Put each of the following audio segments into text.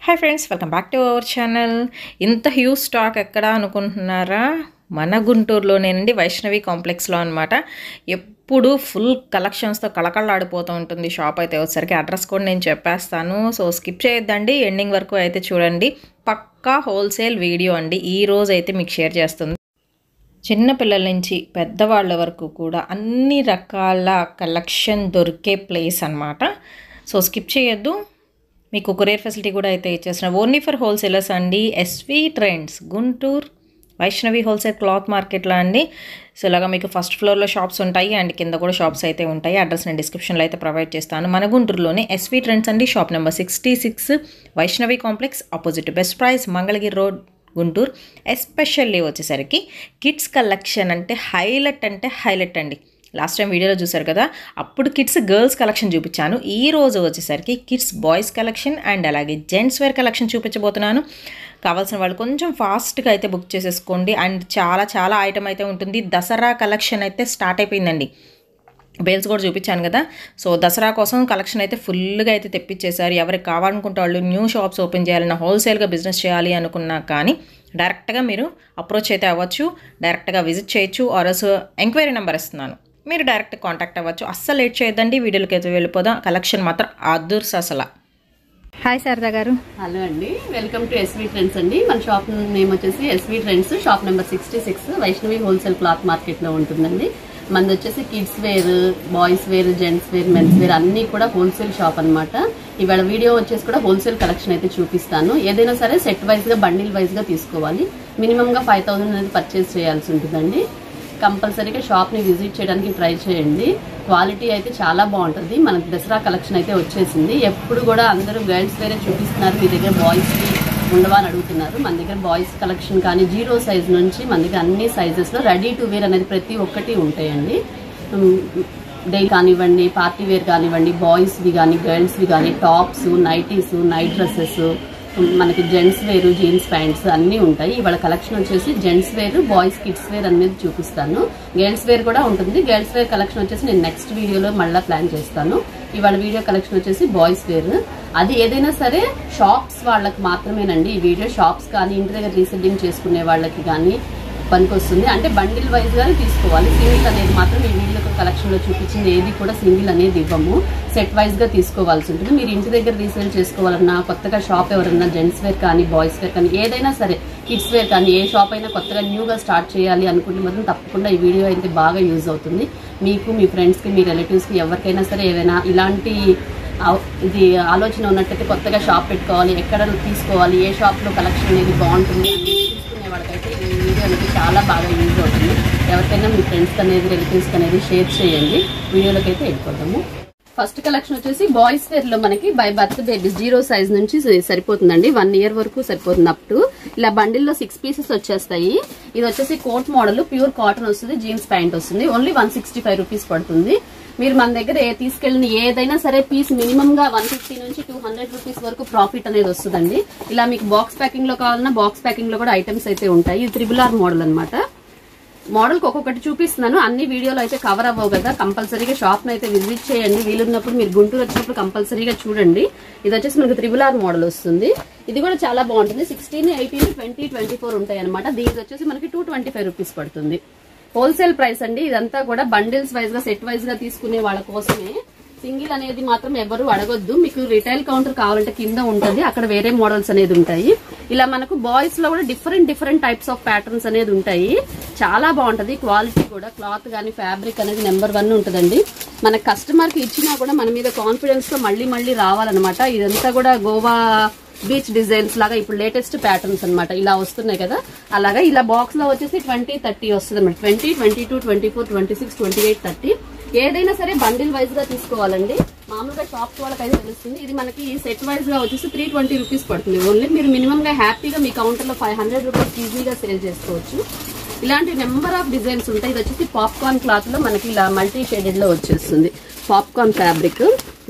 Hi friends, welcome back to our channel. ఇంత huge stock ఎక్కడ అనుకుంటున్నారా? మన గుంటూరులోనేనండి, వైష్ణవి కాంప్లెక్స్లో అనమాట. ఎప్పుడు ఫుల్ కలెక్షన్స్తో కళకళలాడిపోతూ ఉంటుంది షాప్ అయితే. వచ్చేసరికి అడ్రస్ కూడా నేను చెప్పేస్తాను, సో స్కిప్ చేయొద్దండి, ఎండింగ్ వరకు అయితే చూడండి. పక్కా హోల్సేల్ వీడియో అండి ఈ రోజు అయితే మీకు షేర్ చేస్తుంది. చిన్నపిల్లల నుంచి పెద్దవాళ్ళ వరకు కూడా అన్ని రకాల కలెక్షన్ దొరికే ప్లేస్ అనమాట. సో స్కిప్ చేయొద్దు. మీకు కొరియర్ ఫెసిలిటీ కూడా అయితే ఇచ్చేసిన ఓన్లీ ఫర్ హోల్సేలర్స్ అండి. SV trends Guntur Vaishnavi wholesale cloth మార్కెట్లో అండి. సో ఇలాగా మీకు ఫస్ట్ ఫ్లోర్లో షాప్స్ ఉంటాయి అండ్ కింద కూడా షాప్స్ అయితే ఉంటాయి. అడ్రస్ నేను డిస్క్రిప్షన్లో అయితే ప్రొవైడ్ చేస్తాను. మన గుంటూరులోనే ఎస్వి ట్రెండ్స్ అండి, shop number 66, Vaishnavi complex, opposite best price, Mangalagiri road, Guntur. Especially వచ్చేసరికి కిడ్స్ కలెక్షన్ అంటే హైలైట్ అండి. లాస్ట్ టైం వీడియోలో చూసారు కదా, అప్పుడు కిడ్స్ గర్ల్స్ కలెక్షన్ చూపించాను. ఈ రోజు వచ్చేసరికి కిడ్స్ బాయ్స్ కలెక్షన్ అండ్ అలాగే జెంట్స్ వేర్ కలెక్షన్ చూపించబోతున్నాను. కావాల్సిన వాళ్ళు కొంచెం ఫాస్ట్గా అయితే బుక్ చేసేసుకోండి. అండ్ చాలా ఐటమ్ అయితే ఉంటుంది. దసరా కలెక్షన్ అయితే స్టార్ట్ అయిపోయిందండి. బేల్స్ కూడా చూపించాను కదా, సో దసరా కోసం కలెక్షన్ అయితే ఫుల్గా అయితే తెప్పించేశారు. ఎవరికి కావాలనుకుంటే వాళ్ళు న్యూ షాప్స్ ఓపెన్ చేయాలన్నా, హోల్సేల్గా బిజినెస్ చేయాలి అనుకున్నా కానీ డైరెక్ట్గా మీరు అప్రోచ్ అయితే అవ్వచ్చు, డైరెక్ట్గా విజిట్ చేయొచ్చు. ఆర్ఎస్ ఎంక్వైరీ నెంబర్ ఇస్తున్నాను, మీరు డైరెక్ట్ కాంటాక్ట్ అవ్వచ్చు. అస్సలు లేట్ చేయొద్దండి, వీడియోలోకి అయితే వెళ్ళిపోదాం. కలెక్షన్ మాత్రం అదుర్స్ అసలు. హాయ్ శారదా గారు. హలో అండి, వెల్కమ్ టు ఎస్వి ట్రెండ్స్ అండి. మన షాప్ నేమ్ వచ్చేసి SV trends, shop number 66, Vaishnavi wholesale cloth మార్కెట్లో ఉంటుందండి. మనది వచ్చేసి kids wear, boys wear, gents wear, men's wear అన్నీ కూడా హోల్సేల్ షాప్ అనమాట. ఇవాళ వీడియో వచ్చేసి కూడా హోల్సేల్ కలెక్షన్ అయితే చూపిస్తాను. ఏదైనా సరే సెట్ వైజ్గా, బండిల్ వైజ్గా తీసుకోవాలి. మినిమంగా 5000 అనేది పర్చేస్ చేయాల్సి ఉంటుందండి. కంపల్సరీగా షాప్ని విజిట్ చేయడానికి ట్రై చేయండి. క్వాలిటీ అయితే చాలా బాగుంటుంది. మనకు దసరా కలెక్షన్ అయితే వచ్చేసింది. ఎప్పుడు కూడా అందరూ గర్ల్స్ వేరే చూపిస్తున్నారు, మీ దగ్గర బాయ్స్కి ఉండవా అని అడుగుతున్నారు. మన దగ్గర బాయ్స్ కలెక్షన్ కానీ 0 సైజ్ నుంచి మన దగ్గర అన్ని సైజెస్లో రెడీ టు వేర్ అనేది ప్రతి ఒక్కటి ఉంటాయండి. డే కానివ్వండి, పార్టీ వేర్ కానివ్వండి, బాయ్స్వి కానీ గర్ల్స్వి కానీ, టాప్స్, నైటీస్, నైట్ డ్రెస్సెస్, మనకి జెంట్స్ వేర్, జీన్స్ ప్యాంట్స్ అన్నీ ఉంటాయి. ఇవాళ కలెక్షన్ వచ్చేసి gents wear, boys kids wear అనేది చూపిస్తాను. గర్ల్స్ వేర్ కూడా ఉంటుంది. గర్ల్స్ వేర్ కలెక్షన్ వచ్చేసి నేను నెక్స్ట్ వీడియోలో మళ్ళీ ప్లాన్ చేస్తాను. ఇవాళ వీడియో కలెక్షన్ వచ్చేసి బాయ్స్ వేర్. అది ఏదైనా సరే షాప్స్ వాళ్ళకి మాత్రమేనండి ఈ వీడియో. షాప్స్ కానీ ఇంటి దగ్గర రీసెల్లింగ్ చేసుకునే వాళ్ళకి కానీ పనికొస్తుంది. అంటే బండిల్ వైజ్ గానే తీసుకోవాలి. సింగిల్ అనేది మాత్రం ఈ వీడియో కలెక్షన్ లో చూపించింది ఏది కూడా సింగిల్ అనేది ఇవ్వము, సెట్ వైజ్ గా తీసుకోవాల్సి ఉంటుంది. మీరు ఇంటి దగ్గర రీసేల్ చేసుకోవాలన్నా, కొత్తగా షాప్ ఎవరన్నా జెంట్స్ వేర్ కానీ బాయ్స్ వేర్ కానీ ఏదైనా సరే, కిడ్స్ వేర్ కానీ ఏ షాప్ అయినా కొత్తగా న్యూగా స్టార్ట్ చేయాలి అనుకుంటే మాత్రం తప్పకుండా ఈ వీడియో అయితే బాగా యూజ్ అవుతుంది. మీకు, మీ ఫ్రెండ్స్కి, మీ రిలేటివ్స్కి ఎవరికైనా సరే ఏవైనా ఇలాంటి ఇది ఆలోచన ఉన్నట్టయితే కొత్తగా షాప్ పెట్టుకోవాలి, ఎక్కడ తీసుకోవాలి, ఏ షాప్లో కలెక్షన్ అనేది బాగుంటుంది అని చూసుకునే వాళ్ళకైతే ఈ వీడియో అనేది చాలా బాగా యూజ్ అవుతుంది. ఎవరికైనా మీ ఫ్రెండ్స్కి అనేది, రిలేటివ్స్కి అనేది షేర్ చేయండి. వీడియోలోకి అయితే వెళ్ళిపోతాము. ఫస్ట్ కలెక్షన్ వచ్చేసి బాయ్స్ వేర్ లో మనకి బై బర్త్ బేబీస్ 0 సైజ్ నుంచి సరిపోతుందండి. 1 ఇయర్ వరకు సరిపోతుంది. అప్ టు ఇలా బండిల్లో 6 పీసెస్ వచ్చేస్తాయి. ఇది వచ్చేసి కోట్ మోడల్, ప్యూర్ కాటన్ వస్తుంది, జీన్స్ ప్యాంట్ వస్తుంది. ఓన్లీ 165 రూపీస్ పడుతుంది. మీరు మన దగ్గర తీసుకెళ్ళిన ఏదైనా సరే పీస్ మినిమం గా 150 నుంచి 200 రూపీస్ వరకు ప్రాఫిట్ అనేది వస్తుందండి. ఇలా మీకు బాక్స్ ప్యాకింగ్ లో కావాలన్నా బాక్స్ ప్యాకింగ్ లో కూడా ఐటమ్స్ అయితే ఉంటాయి. ఇది RRR మోడల్ అనమాట. మోడల్ ఒక్కొక్కటి చూపిస్తున్నాను, అన్ని వీడియోలో అయితే కవర్ అవ్వవు కదా. కంపల్సరీగా షాప్ ని అయితే విజిట్ చేయండి. వీలున్నప్పుడు మీరు గుంటూరు వచ్చినప్పుడు కంపల్సరీగా చూడండి. ఇది వచ్చేసి మనకు RRR మోడల్ వస్తుంది. ఇది కూడా చాలా బాగుంటుంది. 16, 18, 20, 24 ఉంటాయి అనమాట. దీనికి వచ్చేసి మనకి 225 రూపీస్ పడుతుంది. హోల్సేల్ ప్రైస్ అండి. ఇదంతా కూడా బండిల్స్ వైజ్ గా, సెట్ వైజ్ గా తీసుకునే వాళ్ళ కోసమే. సింగిల్ అనేది మాత్రం ఎవరు అడగొద్దు. మీకు రిటైల్ కౌంటర్ కావాలంటే కింద ఉంటుంది, అక్కడ వేరే మోడల్స్ అనేది ఉంటాయి. ఇలా మనకు బాయ్స్ లో కూడా డిఫరెంట్ టైప్స్ ఆఫ్ ప్యాటర్న్స్ అనేది ఉంటాయి. చాలా బాగుంటది. క్వాలిటీ కూడా, క్లాత్ గానీ, ఫ్యాబ్రిక్ అనేది నెంబర్ 1 ఉంటుందండి. మన కస్టమర్ కి ఇచ్చినా కూడా మన మీద కాన్ఫిడెన్స్ తో మళ్ళీ రావాలన్నమాట. ఇదంతా కూడా గోవా బీచ్ డిజైన్స్ లాగా ఇప్పుడు లేటెస్ట్ ప్యాటర్న్స్ అనమాట. ఇలా వస్తున్నాయి కదా, అలాగా ఇలా బాక్స్ లో వచ్చేసి 20, 30 వస్తుంది అనమాట. 20, 22, 24, 26, 28, 30 ఏదైనా సరే బండిల్ వైజ్ గా తీసుకోవాలండి. మామూలుగా షాప్స్ వాళ్ళకైతే తెలుస్తుంది. ఇది మనకి సెట్ వైజ్ గా వచ్చేసి 320 రూపీస్ పడుతుంది. ఓన్లీ మీరు మినిమం గా హ్యాపీగా మీ కౌంటర్ లో 500 రూపీస్ ఈజీగా సేల్ చేసుకోవచ్చు. ఇలాంటి నెంబర్ ఆఫ్ డిజైన్స్ ఉంటాయి. ఇది వచ్చేసి పాప్కార్న్ క్లాత్ లో మనకి ఇలా మల్టీ షేడెడ్ లో వచ్చేస్తుంది. పాప్కార్న్ ఫ్యాబ్రిక్,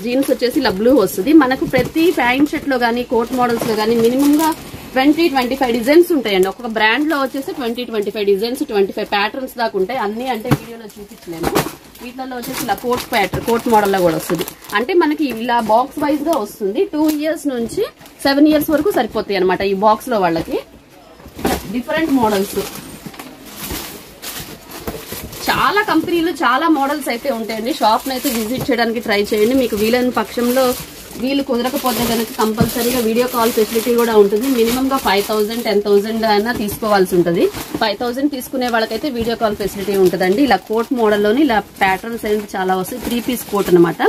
జీన్స్ వచ్చేసి ఇలా బ్లూ వస్తుంది. మనకు ప్రతి ప్యాంట్ షర్ట్ లో గానీ, కోట్ మోడల్స్ లో గానీ మినిమం గా 20, 25 డిజైన్స్ ఉంటాయండి. ఒక్కొక్క బ్రాండ్ లో వచ్చేసి 20, 25 డిజైన్స్, 25 ప్యాటర్న్స్ దాకా ఉంటాయి. అన్ని అంటే వీడియోలో చూపించలేము. వీటిలో వచ్చేసి ఇలా కోట్ మోడల్ లో కూడా వస్తుంది. అంటే మనకి ఇలా బాక్స్ వైజ్ గా వస్తుంది. 2 years నుంచి 7 years వరకు సరిపోతాయి అనమాట ఈ బాక్స్ లో వాళ్ళకి. డిఫరెంట్ మోడల్స్, చాలా కంపెనీలు చాలా మోడల్స్ అయితే ఉంటాయండి. షాప్ అయితే విజిట్ చేయడానికి ట్రై చేయండి. మీకు వీలైన పక్షంలో, వీలు కుదరకపోతే కనుక కంపల్సరీగా వీడియో కాల్ ఫెసిలిటీ కూడా ఉంటుంది. మినిమం గా 5,000 10,000 అయినా తీసుకోవాల్సి ఉంటుంది. 5,000 తీసుకునే వాళ్ళకైతే వీడియో కాల్ ఫెసిలిటీ ఉంటుందండి. ఇలా కోట్ మోడల్లోని ఇలా ప్యాటర్న్స్ అనేది చాలా వస్తాయి. 3 piece కోట్ అనమాట.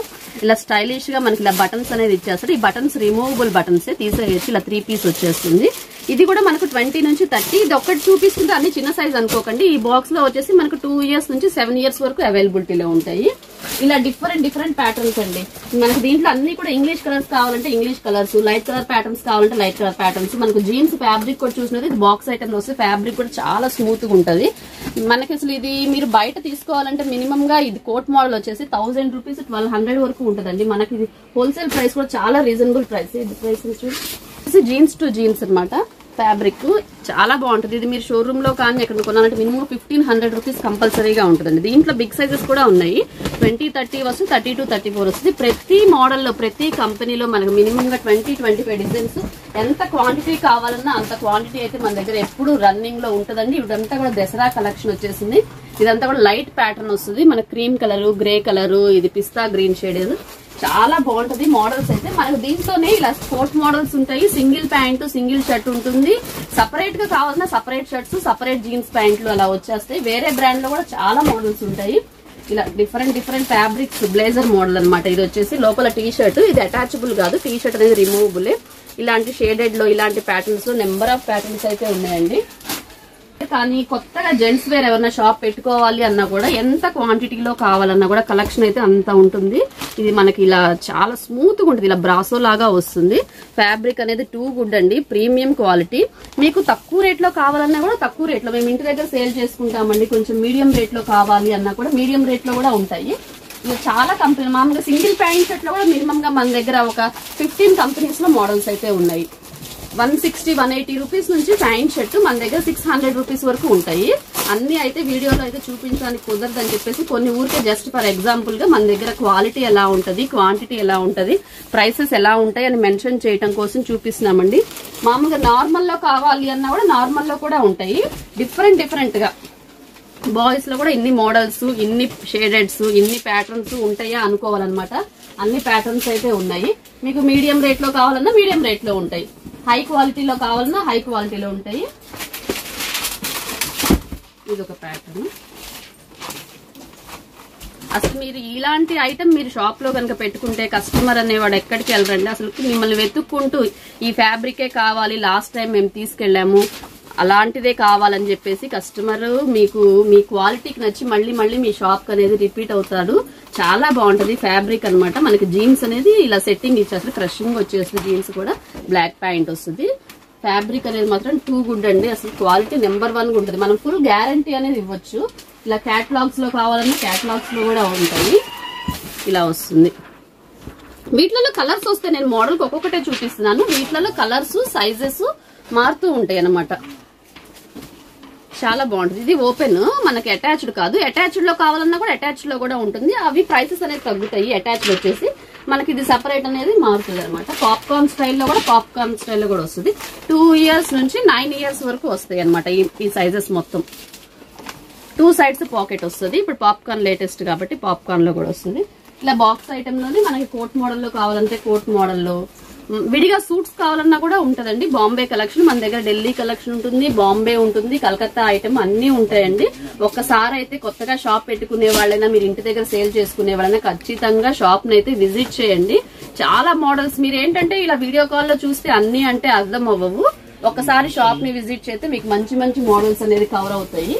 ఇలా స్టైలిష్ గా మనకి ఇలా బటన్స్ అనేది ఇచ్చేస్తారు. ఈ బటన్స్ రిమూవబుల్ బటన్స్ తీసేసి ఇలా 3 piece వచ్చేస్తుంది. ఇది కూడా మనకు 20 నుంచి 30. ఇది ఒక్కటి చూపిస్తుంటే అన్ని చిన్న సైజ్ అనుకోకండి. ఈ బాక్స్ లో వచ్చేసి మనకు 2 years నుంచి 7 years వరకు అవైలబిలిటీలో ఉంటాయి. ఇలా డిఫరెంట్ ప్యాటర్న్స్ అండి. మనకు దీంట్లో అన్ని కూడా ఇంగ్లీష్ కలర్స్ కావాలంటే English colours, light colour patterns కావాలంటే లైట్ కలర్ ప్యాటర్న్స్. మనకు జీన్స్ ఫ్యాబ్రిక్ కూడా చూసినది ఇది బాక్స్ ఐటమ్ లో వస్తే ఫ్యాబ్రిక్ కూడా చాలా స్మూత్ గా ఉంటది. మనకి అసలు ఇది మీరు బయట తీసుకోవాలంటే మినిమం గా ఇది కోట్ మోడల్ వచ్చేసి 1000 రూపీస్ 1200 వరకు ఉంటదండి. మనకి ఇది హోల్సేల్ ప్రైస్ కూడా చాలా రీజనబుల్ ప్రైస్. ఇది ప్రైస్ జీన్స్ టు జీన్స్ అనమాట. ఫ్యాబ్రిక్ చాలా బాగుంటుంది. ఇది మీరు షోరూమ్ లో కానీ ఎక్కడ కొనాలంటే మినిమం 1500 రూపీస్ కంపల్సరీగా ఉంటుందండి. దీంట్లో బిగ్ సైజెస్ కూడా ఉన్నాయి. 20, 30 వస్తుంది, 32, 34 వస్తుంది. ప్రతి మోడల్లో ప్రతి కంపెనీలో మనకు మినిమం గా 20, 25 డిజైన్స్. ఎంత క్వాంటిటీ కావాలన్నా అంత క్వాంటిటీ అయితే మన దగ్గర ఎప్పుడు రన్నింగ్ లో ఉంటుందండి. ఇదంతా కూడా దసరా కలెక్షన్ వచ్చేసింది. ఇదంతా కూడా లైట్ ప్యాటర్న్ వస్తుంది. మన క్రీమ్ కలర్, గ్రే కలర్, ఇది పిస్తా గ్రీన్ షేడ్, చాలా బాగుంటది. మోడల్స్ అయితే మనకు దీంట్లోనే ఇలా స్పోర్ట్స్ మోడల్స్ ఉంటాయి. సింగిల్ ప్యాంటు, సింగిల్ షర్ట్ ఉంటుంది. సపరేట్ గా కావాలన్నా సపరేట్ షర్ట్స్, సపరేట్ జీన్స్ ప్యాంట్లు అలా వచ్చేస్తాయి. వేరే బ్రాండ్ లో కూడా చాలా మోడల్స్ ఉంటాయి. ఇలా డిఫరెంట్ ఫ్యాబ్రిక్స్. బ్లేజర్ మోడల్ అనమాట. ఇది వచ్చేసి లోపల టీ షర్ట్, ఇది అటాచబుల్ కాదు. టీ షర్ట్ అనేది రిమూవబుల్. ఇలాంటి షేడెడ్ లో ఇలాంటి ప్యాటర్న్స్ లో నెంబర్ ఆఫ్ ప్యాటర్న్స్ అయితే ఉన్నాయండి. కానీ కొత్తగా జెంట్స్ వేర్ ఎవరైనా షాప్ పెట్టుకోవాలి అన్నా కూడా ఎంత క్వాంటిటీలో కావాలన్నా కూడా కలెక్షన్ అయితే అంత ఉంటుంది. ఇది మనకి ఇలా చాలా స్మూత్ గా ఉంటుంది. ఇలా బ్రాసో లాగా వస్తుంది. ఫ్యాబ్రిక్ అనేది టూ గుడ్ అండి. Premium quality. మీకు తక్కువ రేట్ లో కావాలన్నా కూడా తక్కువ రేట్ లో మేము ఇంటి దగ్గర సేల్ చేసుకుంటామండి. కొంచెం మీడియం రేట్ లో కావాలి అన్నా కూడా మీడియం రేట్ లో కూడా ఉంటాయి. చాలా కంపెనీ మామూలుగా సింగిల్ ప్యాంట్ షర్ట్ లో కూడా మినిమం గా మన దగ్గర ఒక 15 కంపెనీస్ లో మోడల్స్ అయితే ఉన్నాయి. 160, 180 రూపీస్ నుంచి ప్యాంట్ షర్ట్ మన దగ్గర 600 రూపీస్ వరకు ఉంటాయి. అన్ని అయితే వీడియోలో అయితే చూపించడానికి కుదరదని చెప్పేసి కొన్ని ఊరికే జస్ట్ ఫర్ ఎగ్జాంపుల్ గా మన దగ్గర క్వాలిటీ ఎలా ఉంటది, క్వాంటిటీ ఎలా ఉంటది, ప్రైసెస్ ఎలా ఉంటాయి అని మెన్షన్ చేయడం కోసం చూపిస్తున్నామండి. మామూలుగా నార్మల్ లో కావాలి అన్నా కూడా నార్మల్ లో కూడా ఉంటాయి. డిఫరెంట్ గా బాయ్స్ లో కూడా ఇన్ని మోడల్స్, ఇన్ని షేడెడ్స్, ఇన్ని ప్యాటర్న్స్ ఉంటాయా అనుకోవాలన్నమాట. అన్ని ప్యాటర్న్స్ అయితే ఉన్నాయి. మీకు మీడియం రేట్ లో కావాలన్నా మీడియం రేట్ లో ఉంటాయి. హై క్వాలిటీలో కావాలన్నా హై క్వాలిటీలో ఉంటాయి. ఇది ఒక ప్యాటర్న్. అసలు మీరు ఇలాంటి ఐటమ్ మీరు షాప్ లో కనుక పెట్టుకుంటే కస్టమర్ అనేవాడు ఎక్కడికి వెళ్ళరండి. అసలు మిమ్మల్ని వెతుక్కుంటూ ఈ ఫ్యాబ్రికే కావాలి, లాస్ట్ టైం మేము తీసుకెళ్లాము, అలాంటిదే కావాలని చెప్పేసి కస్టమర్ మీకు మీ క్వాలిటీకి నచ్చి మళ్ళీ మీ షాప్ అనేది రిపీట్ అవుతాడు. చాలా బాగుంటది ఫ్యాబ్రిక్ అనమాట. మనకి జీన్స్ అనేది ఇలా సెట్టింగ్ ఇచ్చేస్తారు. క్రషింగ్ వచ్చేస్తుంది. జీన్స్ కూడా బ్లాక్ ప్యాంట్ వస్తుంది. ఫ్యాబ్రిక్ అనేది మాత్రం టూ గుడ్ అండి. అసలు క్వాలిటీ నెంబర్ 1 ఉంటుంది. మనం ఫుల్ గ్యారంటీ అనేది ఇవ్వచ్చు. ఇలా క్యాటలాగ్స్ లో కావాలన్నా క్యాటలాగ్స్ లో కూడా ఉంటాయి. ఇలా వస్తుంది. వీటిలో కలర్స్ వస్తే నేను మోడల్ ఒక్కొక్కటే చూపిస్తున్నాను. వీటిలో కలర్స్, సైజెస్ మారుతూ ఉంటాయి అన్నమాట. చాలా బాగుంటుంది. ఇది ఓపెన్, మనకి అటాచ్డ్ కాదు. అటాచ్డ్ లో కావాలన్నా కూడా అటాచ్డ్ లో కూడా ఉంటుంది. అవి ప్రైసెస్ అనేది తగ్గుతాయి. అటాచ్డ్ వచ్చేసి మనకి ఇది సెపరేట్ అనేది మారుతుంది అనమాట. పాప్కార్న్ స్టైల్లో కూడా పాప్కార్న్ స్టైల్లో కూడా వస్తుంది. 2 years నుంచి 9 years వరకు వస్తాయి అనమాట. ఈ సైజెస్ మొత్తం 2 sides పాకెట్ వస్తుంది. ఇప్పుడు పాప్కార్న్ లేటెస్ట్ కాబట్టి పాప్కార్న్ లో కూడా వస్తుంది. ఇలా బాక్స్ ఐటమ్ లోనే మనకి కోట్ మోడల్లో కావాలంటే కోట్ మోడల్లో, విడిగా సూట్స్ కావాలన్నా కూడా ఉంటదండి. బాంబే కలెక్షన్ మన దగ్గర, ఢిల్లీ కలెక్షన్ ఉంటుంది, బాంబే ఉంటుంది, కలకత్తా ఐటమ్ అన్ని ఉంటాయండి. ఒక్కసారి అయితే కొత్తగా షాప్ పెట్టుకునే వాళ్ళైనా, మీరు ఇంటి దగ్గర సేల్ చేసుకునే వాళ్ళైనా ఖచ్చితంగా షాప్ నైతే విజిట్ చేయండి. చాలా మోడల్స్ మీరు ఏంటంటే ఇలా వీడియో కాల్ లో చూస్తే అన్ని అంటే అర్థం అవ్వవు. ఒక్కసారి షాప్ ని విజిట్ చేస్తే మీకు మంచి మోడల్స్ అనేది కవర్ అవుతాయి.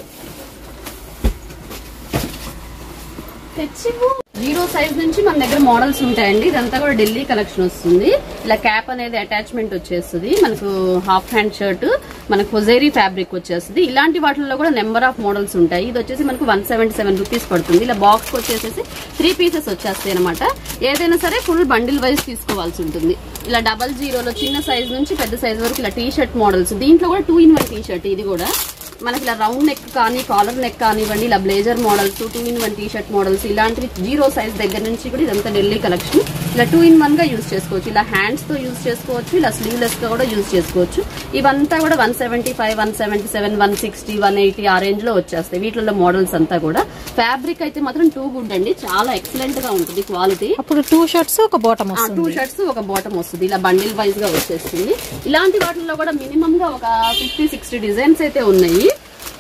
0 size నుంచి మన దగ్గర మోడల్స్ ఉంటాయండి. ఇదంతా కూడా ఢిల్లీ కలెక్షన్ వస్తుంది. ఇలా క్యాప్ అనేది అటాచ్మెంట్ వచ్చేస్తుంది. మనకు హాఫ్ హ్యాండ్ షర్ట్, మనకు హొజేరీ ఫ్యాబ్రిక్ వచ్చేస్తుంది. ఇలాంటి వాటిల్లో కూడా నెంబర్ ఆఫ్ మోడల్స్ ఉంటాయి. ఇది వచ్చేసి మనకు 177 రూపీస్ పడుతుంది. ఇలా బాక్స్ వచ్చేసేసి 3 pieces వచ్చేస్తాయి అనమాట. ఏదైనా సరే ఫుల్ బండిల్ వైజ్ తీసుకోవాల్సి ఉంటుంది. ఇలా 00లో చిన్న సైజ్ నుంచి పెద్ద సైజ్ వరకు ఇలా టీ షర్ట్ మోడల్స్. దీంట్లో కూడా 2-in-1 టీ షర్ట్. ఇది కూడా మనకి ఇలా రౌండ్ నెక్ కానీ కాలర్ నెక్ కానివ్వండి, ఇలా blazer models, 2-in-1 T-shirt models, ఇలాంటివి 0 సైజ్ దగ్గర నుంచి కూడా ఇదంతా ఢిల్లీ కలెక్షన్. ఇలా 2-in-1 గా యూజ్ చేసుకోవచ్చు, ఇలా హ్యాండ్స్ తో యూజ్ చేసుకోవచ్చు, ఇలా స్లీవ్లెస్ గా కూడా యూజ్ చేసుకోవచ్చు. ఇవంతా కూడా 175, 177, 160, 180 ఆ రేంజ్ లో వచ్చేస్తాయి వీటిలో మోడల్స్ అంతా కూడా. ఫ్యాబ్రిక్ అయితే మాత్రం టూ గుడ్ అండి, చాలా ఎక్సలెంట్ గా ఉంటుంది క్వాలిటీ. అప్పుడు 2 షర్ట్స్ ఒక బాటమ్, 2 షర్ట్స్ ఒక బాటమ్ వస్తుంది, ఇలా బండిల్ వైజ్ గా వచ్చేస్తుంది. ఇలాంటి వాటిల్లో కూడా మినిమం గా ఒక 50-60 డిజైన్స్ అయితే ఉన్నాయి.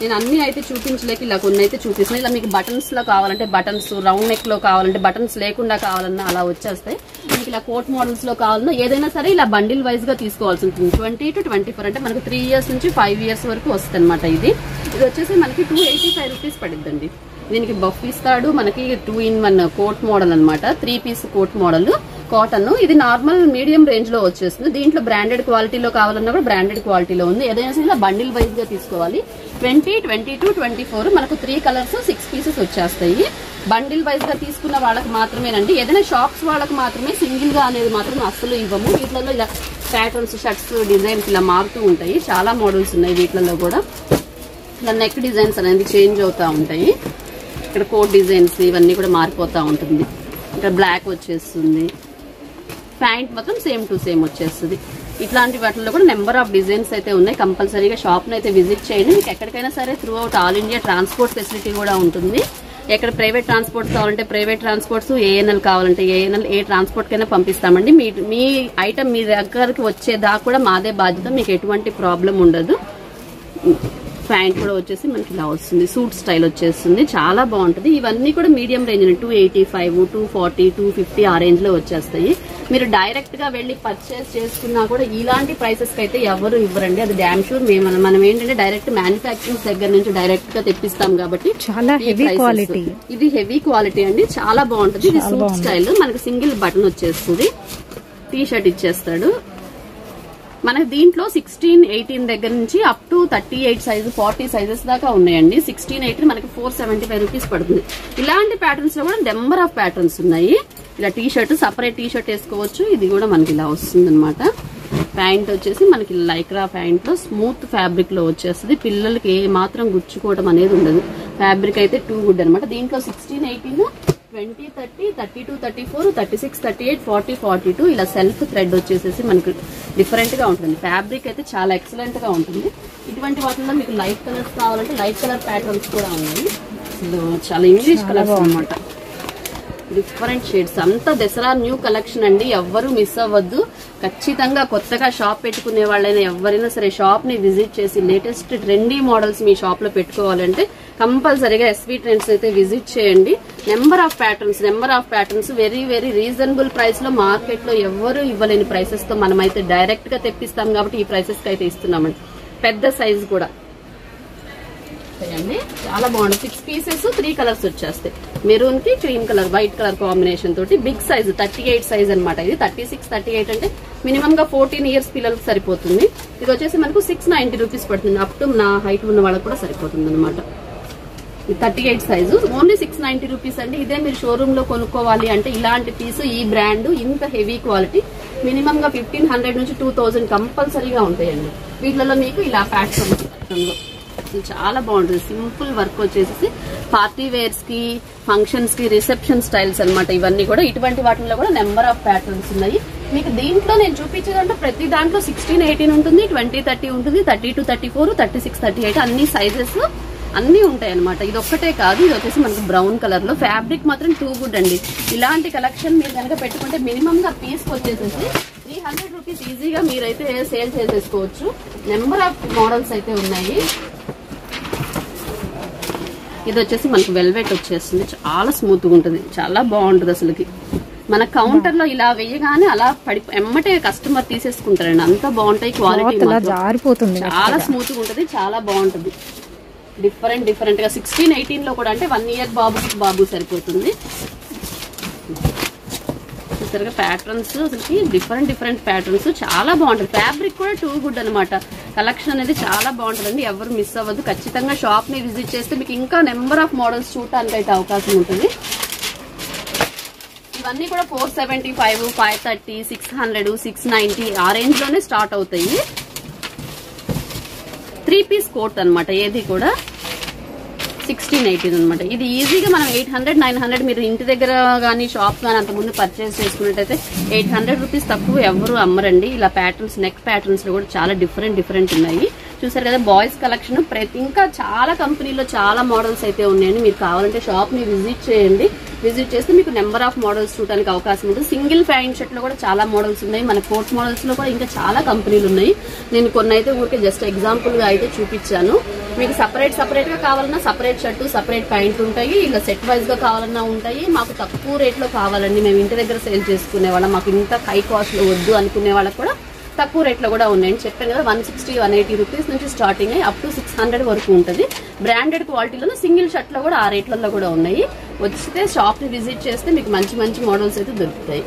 నేను అన్ని అయితే చూపించలేక ఇలా కొన్ని అయితే చూపిస్తున్నాను. ఇలా మీకు బటన్స్ లో కావాలంటే బటన్స్, రౌండ్ నెక్ లో కావాలంటే బటన్స్ లేకుండా కావాలన్నా అలా వచ్చేస్తాయి. మీకు ఇలా కోట్ మోడల్స్ లో కావాలన్నా ఏదైనా సరే ఇలా బండిల్ వైజ్ గా తీసుకోవాల్సి ఉంటుంది. 20 to 24 అంటే మనకు 3 years నుంచి 5 years వరకు వస్తుంది అనమాట. ఇది వచ్చేసి మనకి 285 రూపీస్ పడుద్దండి. దీనికి బఫ్ ఇస్తాడు మనకి. 2-in-1 కోట్ మోడల్ అనమాట, 3 పీస్ కోట్ మోడల్ కాటన్. ఇది నార్మల్ మీడియం రేంజ్ లో వచ్చేస్తుంది. దీంట్లో బ్రాండెడ్ క్వాలిటీలో కావాలన్నా కూడా బ్రాండెడ్ క్వాలిటీలో ఉంది. ఏదైనా సరే బండిల్ వైజ్ గా తీసుకోవాలి. 20, 22, 24 మనకు 3 కలర్స్ 6 పీసెస్ వచ్చేస్తాయి. బండిల్ వైజ్ గా తీసుకున్న వాళ్ళకి మాత్రమేనండి. ఏదైనా షాప్స్ వాళ్ళకి మాత్రమే, సింగిల్ గా అనేది మాత్రం అస్సలు ఇవ్వము. వీటిలో ఇలా ప్యాటర్న్స్, షర్ట్స్, డిజైన్స్ ఇలా మారుతూ ఉంటాయి. చాలా మోడల్స్ ఉన్నాయి వీటిలో కూడా. ఇలా నెక్ డిజైన్స్ అనేది చేంజ్ అవుతా ఉంటాయి. ఇక్కడ కోట్ డిజైన్స్ ఇవన్నీ కూడా మారిపోతా ఉంటుంది. ఇక్కడ బ్లాక్ వచ్చేస్తుంది, ప్యాంట్ మాత్రం సేమ్ టు సేమ్ వచ్చేస్తుంది. ఇట్లాంటి వాటిల్లో కూడా నెంబర్ ఆఫ్ డిజైన్స్ అయితే ఉన్నాయి. కంపల్సరీగా షాప్ని అయితే విజిట్ చేయండి. మీకు ఎక్కడికైనా సరే through out all India transport facility కూడా ఉంటుంది. ఎక్కడ ప్రైవేట్ ట్రాన్స్పోర్ట్ కావాలంటే ప్రైవేట్ ట్రాన్స్పోర్ట్స్, ఏఎన్ఎల్ కావాలంటే ఏఎన్ఎల్, ఏ ట్రాన్స్పోర్ట్ కైనా పంపిస్తామండి. మీ ఐటమ్ మీ దగ్గరకు వచ్చేదాకా కూడా మాదే బాధ్యత, మీకు ఎటువంటి ప్రాబ్లం ఉండదు. ప్యాంట్ కూడా వచ్చేసి మనకి ఇలా వస్తుంది, సూట్ స్టైల్ వచ్చేస్తుంది, చాలా బాగుంటుంది. ఇవన్నీ కూడా మీడియం రేంజ్ 285, 240, 250 ఆ రేంజ్ లో వచ్చేస్తాయి. మీరు డైరెక్ట్ గా వెళ్లి పర్చేస్ చేసుకున్నా కూడా ఇలాంటి ప్రైసెస్ కి అయితే ఎవరు ఇవ్వరండి, అది డామ్ షూర్. మనం ఏంటంటే డైరెక్ట్ మ్యానుఫాక్చరింగ్ దగ్గర నుంచి డైరెక్ట్ గా తెప్పిస్తాం కాబట్టి చాలా హెవీ క్వాలిటీ. ఇది హెవీ క్వాలిటీ అండి, చాలా బాగుంటుంది. ఇది సూట్ స్టైల్, మనకి సింగిల్ బటన్ వచ్చేస్తుంది, టీ షర్ట్ ఇచ్చేస్తాడు. మనకి దీంట్లో 16, 18 దగ్గర నుంచి అప్ టు 38 సైజు 40 సైజెస్ దాకా ఉన్నాయండి. 16, 18 మనకి 475 రూపీస్ పడుతుంది. ఇలాంటి ప్యాటర్న్స్ లో కూడా నెంబర్ ఆఫ్ ప్యాటర్న్స్ ఉన్నాయి. ఇలా T shirt, separate T shirt వేసుకోవచ్చు. ఇది కూడా మనకి ఇలా వస్తుంది అనమాట. ప్యాంట్ వచ్చేసి మనకి లైక్రా ప్యాంట్ లో స్మూత్ ఫ్యాబ్రిక్ లో వచ్చేస్తుంది. పిల్లలకి ఏ మాత్రం గుచ్చుకోవడం అనేది ఉండదు. ఫ్యాబ్రిక్ అయితే టూ గుడ్ అనమాట. దీంట్లో 16, 18, 20, 30, 32, 34, 36, 38, 40, 42 ఇలా సెల్ఫ్ థ్రెడ్ వచ్చేసేసి మనకు డిఫరెంట్ గా ఉంటుంది. ఫ్యాబ్రిక్ అయితే చాలా ఎక్సలెంట్ గా ఉంటుంది. ఇటువంటి వాటిల్లో మీకు లైట్ కలర్స్ కావాలంటే లైట్ కలర్ ప్యాటర్న్స్ కూడా ఉన్నాయి. చాలా ఇంగ్లీష్ కలర్స్ అనమాట, డిఫరెంట్ షేడ్స్. అంతా దసరా న్యూ కలెక్షన్ అండి, ఎవ్వరూ మిస్ అవ్వద్దు. ఖచ్చితంగా కొత్తగా షాప్ పెట్టుకునే వాళ్ళైనా ఎవరైనా సరే షాప్ ని విజిట్ చేసి లేటెస్ట్ ట్రెండీ మోడల్స్ మీ షాప్ లో పెట్టుకోవాలంటే కంపల్సరీగా ఎస్వి ట్రెండ్స్ అయితే విజిట్ చేయండి. Number of patterns very very reasonable price లో, మార్కెట్ లో ఎవరు ఇవ్వలేని ప్రైసెస్ తో మనమైతే డైరెక్ట్ గా తెప్పిస్తాం కాబట్టి ఈ ప్రైసెస్ కి అయితే ఇస్తున్నామండి. పెద్ద సైజ్ కూడా చాలా బాగుంది. 6 పీసెస్ 3 కలర్స్ వచ్చేస్తాయి. మెరూన్ కి cream colour, white colour combination తోటి. బిగ్ సైజ్ 38 సైజ్ అనమాట. ఇది 36, 38 అంటే మినిమం గా 14 ఇయర్స్ పిల్లలకు సరిపోతుంది. ఇది వచ్చేసి మనకు 690 రూపీస్ పడుతుంది. అప్ టు నా హైట్ ఉన్న వాళ్ళకి కూడా సరిపోతుంది అనమాట. 38 సైజు ఓన్లీ 690 రూపీస్ అండి. ఇదే మీరు షోరూమ్ లో కొనుక్కోవాలి అంటే ఇలాంటి పీసు, ఈ బ్రాండ్, ఇంత హెవీ క్వాలిటీ మినిమం గా 1500 నుంచి 2000 కంపల్సరీగా ఉంటాయండి. వీటిలో మీకు ఇలా ప్యాటర్న్ చాలా బాగుంటుంది. సింపుల్ వర్క్ వచ్చేసి పార్టీ వేర్స్ కి, ఫంక్షన్స్ కి, రిసెప్షన్ స్టైల్స్ అనమాట. ఇవన్నీ కూడా ఇటువంటి వాటిలో కూడా నెంబర్ ఆఫ్ ప్యాటర్న్స్ ఉన్నాయి. మీకు దీంట్లో నేను చూపించేదంటే ప్రతి దాంట్లో 16, 18 ఉంటుంది, 20, 30 ఉంటుంది, 32, 34, 36, 38 అన్ని సైజెస్ అన్ని ఉంటాయి అనమాట. ఇది ఒక్కటే కాదు, ఇది వచ్చేసి మనకు బ్రౌన్ కలర్ లో. ఫ్యాబ్రిక్ మాత్రం టూ గుడ్ అండి. ఇలాంటి కలెక్షన్ మీరు కనుక పెట్టుకుంటే మినిమం గా పీస్ వచ్చేసేసి 300 రూపీస్ ఈజీగా మీరైతే సేల్ చేసేసుకోవచ్చు. నెంబర్ ఆఫ్ మోడల్స్ అయితే ఉన్నాయి. ఇది వచ్చేసి మనకు వెల్వెట్ వచ్చేస్తుంది, చాలా స్మూత్ గా ఉంటుంది, చాలా బాగుంటుంది. అసలుకి మన కౌంటర్ లో ఇలా వేయగానే అలా ఎమ్మటే కస్టమర్ తీసేసుకుంటారండి, అంత బాగుంటాయి. క్వాలిటీ చాలా స్మూత్ గా ఉంటుంది, చాలా బాగుంటుంది. డిఫరెంట్ గా 16, 18 లో కూడా అంటే 1 ఇయర్ బాబు సరిపోతుంది. చూసారుగా ప్యాటర్న్స్, అసలుకి డిఫరెంట్ ప్యాటర్న్స్ చాలా బాగుంటుంది. ఫ్యాబ్రిక్ కూడా టూ గుడ్ అనమాట. కలెక్షన్ అనేది చాలా బాగుంటుందండి, ఎవరు మిస్ అవ్వద్దు. ఖచ్చితంగా షాప్ ని విజిట్ చేస్తే మీకు ఇంకా నెంబర్ ఆఫ్ మోడల్స్ చూడటానికి అయితే అవకాశం ఉంటుంది. ఇవన్నీ కూడా 475, 530, 600, 690 ఆ రేంజ్ లోనే స్టార్ట్ అవుతాయి. 3 పీస్ కోట్ అన్నమాట. ఏది కూడా 1618 అనమాట. ఇది ఈజీగా మనం 800 900 మీరు ఇంటి దగ్గర కానీ షాప్ కానీ అంత ముందు పర్చేస్ చేసుకున్నట్టయితే 800 రూపీస్ తక్కువ ఎవరు అమ్మరండి. ఇలా ప్యాటర్న్స్, నెక్ ప్యాటర్న్స్ లో కూడా చాలా డిఫరెంట్ ఉన్నాయి. చూసారు కదా బాయ్స్ కలెక్షన్. ఇంకా చాలా కంపెనీలో చాలా మోడల్స్ అయితే ఉన్నాయండి. మీరు కావాలంటే షాప్ ని విజిట్ చేయండి. విజిట్ చేస్తే మీకు నెంబర్ ఆఫ్ మోడల్స్ చూడడానికి అవకాశం ఉంటుంది. సింగిల్ ప్యాంట్ షర్ట్ లో కూడా చాలా మోడల్స్ ఉన్నాయి. మన కోట్ మోడల్స్ లో కూడా ఇంకా చాలా కంపెనీలు ఉన్నాయి. నేను కొన్ని అయితే ఊరికే జస్ట్ ఎగ్జాంపుల్ గా అయితే చూపించాను. మీకు సపరేట్ గా కావాలన్నా సపరేట్ షర్టు, సపరేట్ ప్యాంట్ ఉంటాయి. ఇలా సెట్ వైజ్ గా కావాలన్నా ఉంటాయి. మాకు తక్కువ రేట్ లో కావాలండి, మేము ఇంటి దగ్గర సేల్ చేసుకునే వాళ్ళం, మాకు ఇంత హై కాస్ట్ లో వద్దు అనుకునే వాళ్ళకి కూడా తక్కువ రేట్ లో కూడా ఉన్నాయని చెప్పాను కదా. 160 180 రూపీస్ నుంచి స్టార్టింగ్ అయ్యి అప్ టు 600 వరకు ఉంటుంది. బ్రాండెడ్ క్వాలిటీలో సింగిల్ షర్ట్ లో కూడా ఆ రేట్లలో కూడా ఉన్నాయి. వచ్చితే షాప్ ని విజిట్ చేస్తే మీకు మంచి మోడల్స్ అయితే దొరుకుతాయి.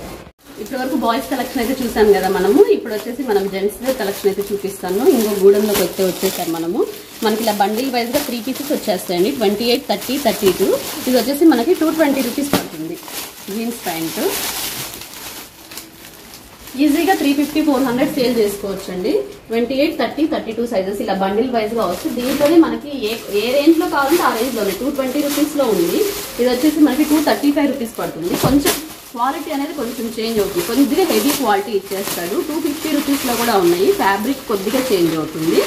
ఇప్పటి వరకు బాయ్స్ కలెక్షన్ అయితే చూసాం కదా మనము. ఇప్పుడు వచ్చేసి మనం జెంట్స్ కలెక్షన్ అయితే చూపిస్తాను. ఇంకో గూడెంలోకి వచ్చేసారు మనము. మనకి ఇలా బండిల్ వైజ్ గా 3 పీసెస్ వచ్చేస్తాయండి. 28 30 32. ఇది వచ్చేసి మనకి 220 రూపీస్ పడుతుంది. జీన్స్ ప్యాంట్ ఈజీగా 350 400 సేల్ చేసుకోవచ్చు అండి. 28 30 32 సైజెస్ ఇలా బండిల్ వైజ్ గా వస్తుంది. దీంట్లోనే మనకి ఏ రేంజ్ లో కావాలంటే ఆ రేంజ్ లోనే 220 రూపీస్ లో ఉంది. ఇది వచ్చేసి మనకి 235 రూపీస్ పడుతుంది. కొంచెం క్వాలిటీ అనేది కొంచెం చేంజ్ అవుతుంది. కొద్దిగా హెవీ క్వాలిటీ ఇచ్చేస్తాడు. 250 రూపీస్ లో కూడా ఉన్నాయి. ఫ్యాబ్రిక్ కొద్దిగా చేంజ్ అవుతుంది.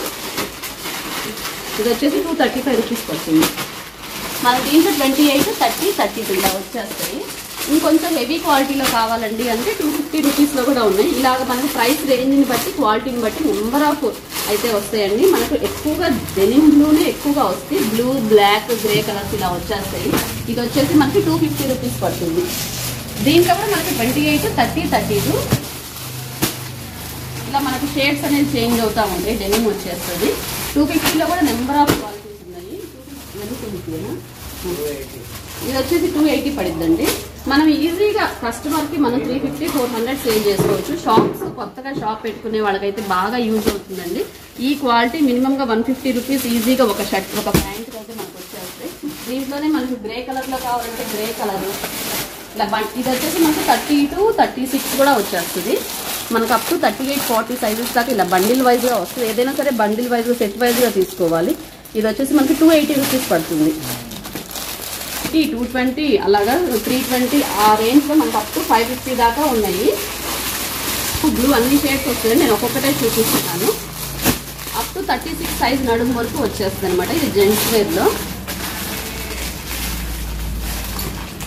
ఇది వచ్చేసి 235 రూపీస్ పడుతుంది. మన దీంట్లో 28 30 32 ఇలా వచ్చేస్తాయి. ఇంకొంచెం హెవీ క్వాలిటీలో కావాలండి అంటే 250 రూపీస్ లో కూడా ఉన్నాయి. ఇలాగ మనకు ప్రైస్ రేంజ్ ని బట్టి, క్వాలిటీని బట్టి నెంబర్ ఆఫ్ అయితే వస్తాయండి. మనకు ఎక్కువగా డెనిమ్ బ్లూనే ఎక్కువగా వస్తాయి. బ్లూ, బ్లాక్, గ్రే కలర్స్ ఇలా వచ్చేస్తాయి. ఇది వచ్చేసి మనకి 250 రూపీస్ పడుతుంది. దీంట్లో కూడా మనకి 28 30 32 ఇలా మనకి షేడ్స్ అనేది చేంజ్ అవుతా ఉంటాయి. డెనిమ్ వచ్చేస్తుంది. 250 లో కూడా నెంబర్ ఆఫ్ క్వాలిటీస్ ఉన్నాయి. ఇది వచ్చేసి 280 పడిద్దండి. మనం ఈజీగా కస్టమర్ కి మనం 350 400 సేల్ చేసుకోవచ్చు. షాప్స్ కొత్తగా షాప్ పెట్టుకునే వాళ్ళకైతే బాగా యూజ్ అవుతుందండి. ఈ క్వాలిటీ మినిమం గా 150 రూపీస్ ఈజీగా ఒక షర్ట్, ఒక ప్యాంట్ అయితే మనకు వచ్చేస్తాయి. దీంట్లోనే మనకి గ్రే కలర్ లో కావాలంటే గ్రే కలర్ ఇలా ఇది వచ్చేసి మనకు 32 36 కూడా వచ్చేస్తుంది. మనకు అప్ టు 38 40 సైజెస్ దాకా ఇలా బండిల్ వైజ్ గా వస్తుంది. ఏదైనా సరే బండిల్ వైజ్ గా సెట్ వైజ్ గా తీసుకోవాలి. ఇది వచ్చేసి మనకి 280 రూపీస్ పడుతుంది. 220 అలాగా 320 ఆ రేంజ్ లో మనకు అప్ టు 550 దాకా ఉన్నాయి. బ్లూ అన్ని షేడ్స్ వస్తాయి. నేను ఒక్కొక్కటే చూపిస్తున్నాను. అప్ టు 36 సైజ్ నడుము వరకు వచ్చేస్తుంది అనమాట. ఇది జెంట్స్ వేర్ లో.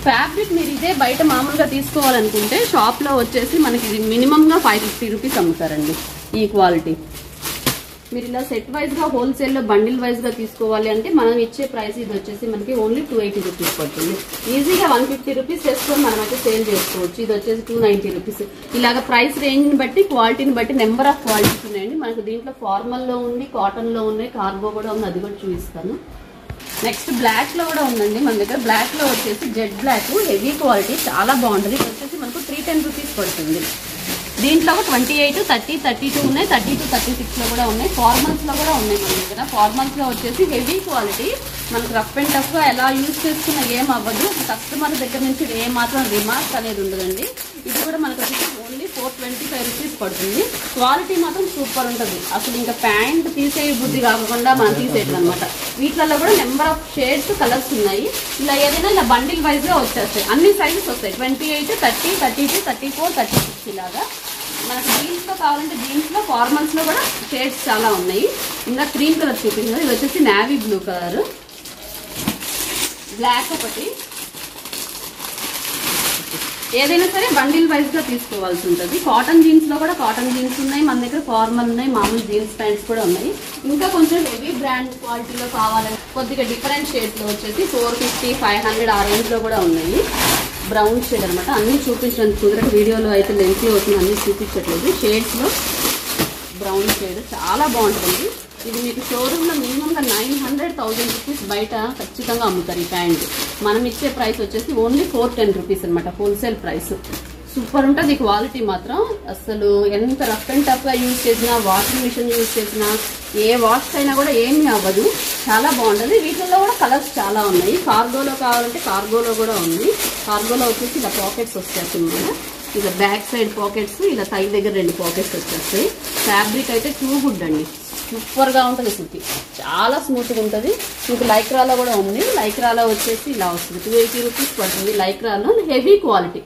ఫ్యాబ్రిక్ మీరు ఇదే బయట మామూలుగా తీసుకోవాలనుకుంటే షాప్ లో వచ్చేసి మనకి ఇది మినిమం గా 550 రూపీస్ అమ్ముతారండి ఈ క్వాలిటీ. మీరు ఇలా సెట్ వైజ్ గా హోల్సేల్ లో బండిల్ వైజ్ గా తీసుకోవాలి అంటే మనం ఇచ్చే ప్రైస్ ఇది వచ్చేసి మనకి ఓన్లీ 280 రూపీస్ పడుతుంది. ఈజీగా 150 రూపీస్ చేసుకొని మనం అయితే సేల్ చేసుకోవచ్చు. ఇది వచ్చేసి 290 రూపీస్. ఇలాగ ప్రైస్ రేంజ్ ని బట్టి, క్వాలిటీని బట్టి నెంబర్ ఆఫ్ క్వాలిటీస్ ఉన్నాయండి. మనకు దీంట్లో ఫార్మల్ లో ఉంది, కాటన్ లో ఉన్నాయి, కార్గో కూడా ఉంది. అది కూడా చూపిస్తాను. నెక్స్ట్ బ్లాక్ లో కూడా ఉందండి మన దగ్గర. బ్లాక్ లో వచ్చేసి జెడ్ బ్లాక్ హెవీ క్వాలిటీ చాలా బాగుంటుంది. ఇది వచ్చేసి మనకు 310 రూపీస్ పడుతుంది. దీంట్లో 28 30 32 ఉన్నాయి. 32 36 లో కూడా ఉన్నాయి. ఫార్మల్స్ లో కూడా ఉన్నాయి మన దగ్గర. ఫార్మల్స్ లో వచ్చేసి హెవీ క్వాలిటీ. మనకు రఫ్ అండ్ టఫ్ గా ఎలా యూజ్ చేసుకున్నా ఏం అవ్వదు. కస్టమర్ దగ్గర నుంచి ఏ మాత్రం రిమార్క్ అనేది ఉండదండి. ఇది కూడా మనకు వచ్చేసి ఓన్లీ 425 రూపీస్ పడుతుంది. క్వాలిటీ మాత్రం సూపర్ ఉంటుంది. అసలు ఇంకా ప్యాంట్ తీసే బుద్ధి కాకుండా మనం తీసేయడం అనమాట. వీటిలలో కూడా నెంబర్ ఆఫ్ షేడ్స్, కలర్స్ ఉన్నాయి. ఇలా ఏదైనా ఇలా బండిల్ వైజ్ గా వచ్చేస్తాయి. అన్ని సైజెస్ వస్తాయి. 28 30 32 34 36 ఇలాగా. మనకు జీన్స్ లో కావాలంటే జీన్స్ లో, ఫార్మల్స్ లో కూడా షేడ్స్ చాలా ఉన్నాయి. ఇంకా క్రీమ్ కలర్ చూపించారు. ఇది వచ్చేసి నావీ బ్లూ కలర్, బ్లాక్ ఒకటి. ఏదైనా సరే బండిల్ వైజ్ గా తీసుకోవాల్సి ఉంటుంది. కాటన్ జీన్స్ లో కూడా కాటన్ జీన్స్ ఉన్నాయి మన దగ్గర. ఫార్మల్ ఉన్నాయి, మామూలు జీన్స్ ప్యాంట్స్ కూడా ఉన్నాయి. ఇంకా కొంచెం హెవీ బ్రాండ్ క్వాలిటీలో కావాలంటే కొద్దిగా డిఫరెంట్ షేడ్స్ లో వచ్చేసి 450 500 ఆ రేంజ్ లో కూడా ఉన్నాయి. బ్రౌన్ షేడ్ అనమాట. అన్ని చూపించడానికి కుదరక వీడియోలో అయితే లెంతీ అవుతుంది, అన్ని చూపించట్లేదు. షేడ్స్ లో బ్రౌన్ షేడ్ చాలా బాగుంటుంది. ఇది మీకు షోరూమ్ లో మినిమం గా 900 1000 రూపీస్ బయట ఖచ్చితంగా అమ్ముతారు ఈ ప్యాంట్. మనం ఇచ్చే ప్రైస్ వచ్చేసి ఓన్లీ 410 రూపీస్ అనమాట హోల్సేల్ ప్రైస్. సూపర్ ఉంటుంది క్వాలిటీ మాత్రం. అసలు ఎంత రఫ్ అండ్ టఫ్ గా యూజ్ చేసినా, వాషింగ్ మిషన్ యూజ్ చేసినా, ఏ వాష్ అయినా కూడా ఏమీ అవ్వదు. చాలా బాగుంటుంది. వీటిల్లో కూడా కలర్స్ చాలా ఉన్నాయి. కార్గోలో కావాలంటే కార్గోలో కూడా ఉంది. కార్గోలో వచ్చేసి ఇలా పాకెట్స్ వచ్చేస్తాయి అన్నమాట. ఇలా బ్యాక్ సైడ్ పాకెట్స్, ఇలా సైడ్ దగ్గర 2 పాకెట్స్ వచ్చేస్తాయి. ఫ్యాబ్రిక్ అయితే టూ గుడ్ అండి. సూపర్ గా ఉంటుంది శృతి, చాలా స్మూత్ గా ఉంటుంది. మీకు లైక్రాలో కూడా ఉంది. లైక్రాలో వచ్చేసి ఇలా వస్తుంది, 280 రూపీస్ పడుతుంది. లైక్రాలో హెవీ క్వాలిటీ.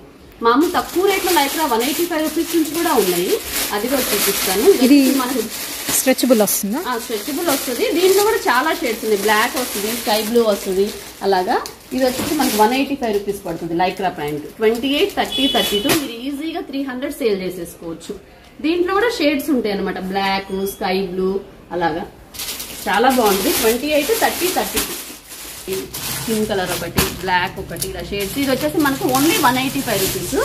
మామూలు తక్కువ రేట్లో లైక్రా 185 రూపీస్ నుంచి కూడా ఉన్నాయి. అది కూడా చూపిస్తాను. ఇది మనకి స్ట్రెచబుల్ వస్తుందా? స్ట్రెచబుల్ వస్తుంది. దీంట్లో కూడా చాలా షేడ్స్ ఉన్నాయి. బ్లాక్ వస్తుంది, స్కై బ్లూ వస్తుంది. అలాగా ఇది వచ్చేసి మనకి 185 రూపీస్ పడుతుంది. లైక్రా ప్యాంట్ 28, 30, 32 మీరు ఈజీగా 300 సేల్ చేసేసుకోవచ్చు. దీంట్లో కూడా షేడ్స్ ఉంటాయి అనమాట, బ్లాక్, స్కై బ్లూ అలాగా చాలా బాగుంటుంది. 28, 30, 32 స్కిన్ కలర్ ఒకటి, బ్లాక్ ఒకటి, ఇలా షేడ్స్. ఇది వచ్చేసి మనకు ఓన్లీ 185 రూపీస్.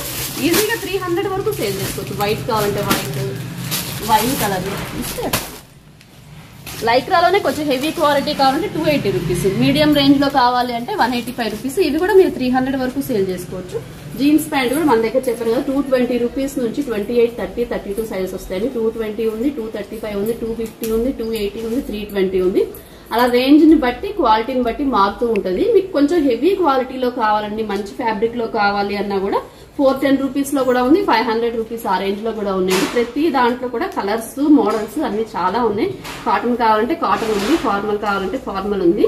ఈజీగా 300 వరకు సేల్ చేసుకోవచ్చు. వైట్ కావాలంటే వైట్, వైన్ కలర్ ఇస్తే. లైక్రాలోనే కొంచెం హెవీ క్వాలిటీ కావాలంటే 280 రూపీస్. మీడియం రేంజ్ లో కావాలి అంటే 185 రూపీస్. ఇవి కూడా మీరు 300 వరకు సేల్ చేసుకోవచ్చు. జీన్స్ ప్యాంట్ కూడా మన దగ్గర చెప్పాను కదా, 220 రూపీస్ నుంచి 28, 30, 32 సైజెస్ వస్తాయి. 220 ఉంది, 235 ఉంది, 250 ఉంది, 280 ఉంది, 320 ఉంది. అలా రేంజ్ ని బట్టి, క్వాలిటీని బట్టి మారుతూ ఉంటుంది. మీకు కొంచెం హెవీ క్వాలిటీలో కావాలండి, మంచి ఫ్యాబ్రిక్ లో కావాలి అన్నా కూడా 410 రూపీస్ లో కూడా ఉంది, 500 రూపీస్ ఆ రేంజ్ లో కూడా ఉన్నాయి. ప్రతి దాంట్లో కూడా కలర్స్, మోడల్స్ అన్ని చాలా ఉన్నాయి. కాటన్ కావాలంటే కాటన్ ఉంది, ఫార్మల్ కావాలంటే ఫార్మల్ ఉంది.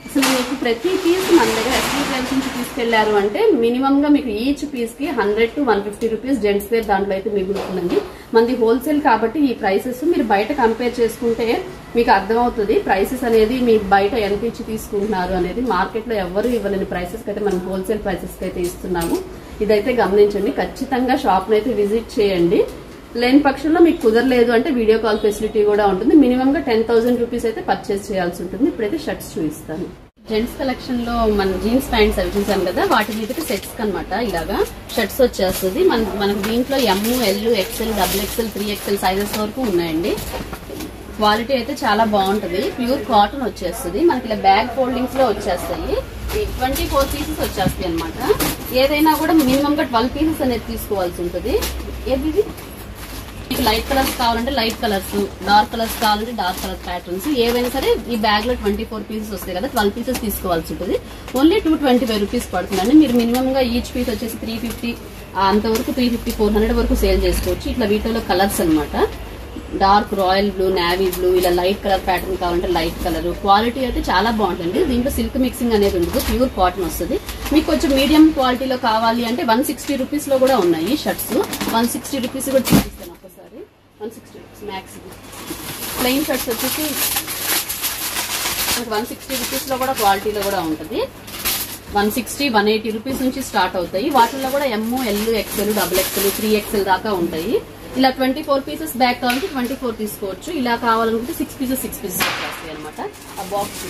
అసలు మీకు ప్రతి పీస్ మన దగ్గర ఎస్వీ ట్రెండ్స్ నుంచి తీసుకెళ్లారు అంటే మినిమం గా మీకు ఈచ్ పీస్ కి 100 to 150 రూపీస్ జెంట్స్ వేర్ దాంట్లో అయితే మిగులుతుందండి. మనది హోల్సేల్ కాబట్టి ఈ ప్రైసెస్ మీరు బయట కంపేర్ చేసుకుంటే మీకు అర్థమవుతుంది. ప్రైసెస్ అనేది మీ బయట ఎంత ఇచ్చి తీసుకుంటున్నారు అనేది. మార్కెట్ లో ఎవరు ఇవ్వలేని ప్రైసెస్ కి అయితే మనం హోల్సేల్ ప్రైసెస్ కి అయితే ఇస్తున్నాము. ఇదైతే గమనించండి. ఖచ్చితంగా షాప్ అయితే విజిట్ చేయండి. లేని పక్షంలో మీకు కుదరలేదు అంటే వీడియో కాల్ ఫెసిలిటీ కూడా ఉంటుంది. మినిమం గా 10,000 రూపీస్ అయితే పర్చేస్ చేయాల్సి ఉంటుంది. ఇప్పుడైతే షర్ట్స్ చూపిస్తాను. జెంట్స్ కలెక్షన్ లో మన జీన్స్ ప్యాంట్స్ అవి చూసాను కదా, వాటి మీద సెట్స్ అనమాట. ఇలాగా షర్ట్స్ వచ్చేస్తుంది. మనకు దీంట్లో M, L, XL, XXL, 3XL sizes వరకు ఉన్నాయండి. క్వాలిటీ అయితే చాలా బాగుంటది. ప్యూర్ కాటన్ వచ్చేస్తుంది. మనకి ఇలా బ్యాగ్ ఫోల్డింగ్స్ లో వచ్చేస్తాయి. 24 పీసెస్ వచ్చేస్తాయి అనమాట. ఏదైనా కూడా మినిమం గా 12 పీసెస్ అనేది తీసుకోవాల్సి ఉంటుంది. ఏది మీకు లైట్ కలర్స్ కావాలంటే లైట్ కలర్స్, డార్క్ కలర్స్ కావాలంటే డార్క్ కలర్ ప్యాటర్న్స్, ఏవైనా సరే ఈ బ్యాగ్ లో 24 పీసెస్ వస్తాయి కదా, 12 పీసెస్ తీసుకోవాల్సి ఉంటుంది. ఓన్లీ 225 రూపీస్ పడుతుందండి. మీరు మినిమం గా ఈచ్ పీస్ వచ్చేసి 350 అంతవరకు, 350, 400 వరకు సేల్ చేసుకోవచ్చు. ఇట్లా వీటిలో కలర్స్ అనమాట. Dark royal blue, navy blue, ఇలా లైట్ కలర్ ప్యాటర్న్ కావాలంటే లైట్ కలర్. క్వాలిటీ అయితే చాలా బాగుంటుంది. దీంట్లో సిల్క్ మిక్సింగ్ అనేది ఉండదు, ప్యూర్ కాటన్ వస్తుంది. మీకు కొంచెం మీడియం క్వాలిటీలో కావాలి అంటే 160 రూపీస్ లో కూడా ఉన్నాయి షర్ట్స్. 160 రూపీస్ కూడా చూపిస్తాను ఒకసారి. 160 రూపీస్ మ్యాక్స్. ప్లెయిన్ షర్ట్స్ వచ్చేసి 160 రూపీస్ లో కూడా క్వాలిటీలో కూడా ఉంటుంది. 160, 180 రూపీస్ నుంచి స్టార్ట్ అవుతాయి. వాటిల్లో కూడా M, L, XL, XXL, 3XL దాకా ఉంటాయి. ఇలా 24 పీసెస్ బ్యాగ్ కావాలంటే 24 తీసుకోవచ్చు. ఇలా కావాలనుకుంటే 6 పీసెస్ వచ్చేస్తాయి అనమాట. ఆ బాక్స్